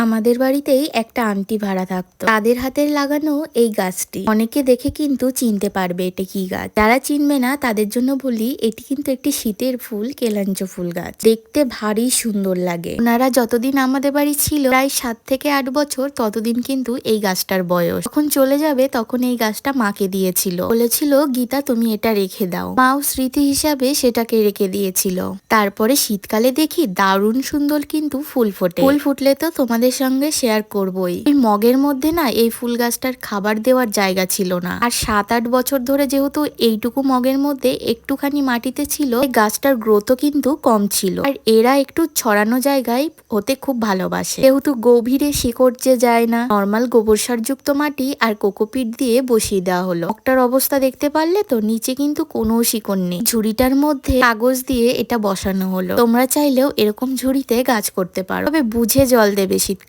আমাদের বাড়িতেই একটা আন্টি ভাড়া থাকতো। তাদের হাতের লাগানো এই গাছটি অনেকে দেখে কিন্তু চিনতে পারবে এটা কি গাছ। যারা চিনবে না তাদের জন্য বলি, এটি কিন্তু একটি শীতের ফুল, কেলাঞ্চ ফুল গাছ। দেখতে ভারী সুন্দর লাগে। ওনারা যতদিন আমাদের বাড়ি ছিল, প্রায় 7 থেকে 8 বছর, ততদিন কিন্তু এই গাছটার বয়স। যখন চলে যাবে তখন এই গাছটা মাকে দিয়েছিল, বলেছিল গীতা তুমি এটা রেখে দাও। মাও স্মৃতি হিসাবে সেটাকে রেখে দিয়েছিল। তারপরে শীতকালে দেখি দারুণ সুন্দর কিন্তু ফুল ফোটে। ফুল ফুটলে তো তোমাদের সঙ্গে শেয়ার করবই। ওই মগের মধ্যে না এই ফুল গাছটার খাবার দেওয়ার জায়গা ছিল না, আর 7-8 বছর ধরে যেহেতু এইটুকু মগের মধ্যে একটুখানি মাটিতে ছিল, এই গাছটার গ্রোথও কিন্তু কম ছিল। আর এরা একটু ছড়ানো জায়গায় হতে খুব ভালোবাসে, যেহেতু গভীরে শিকড় যে যায় না, নর্মাল গোবর সার যুক্ত মাটি আর কোকোপিট দিয়ে বসিয়ে দেওয়া হলো। মগটার অবস্থা দেখতে পারলে তো, নিচে কিন্তু কোনো শিকড় নেই। ঝুড়িটার মধ্যে কাগজ দিয়ে এটা বসানো হলো। তোমরা চাইলেও এরকম ঝুড়িতে গাছ করতে পারো, তবে বুঝে জল দেবে শীতকালে।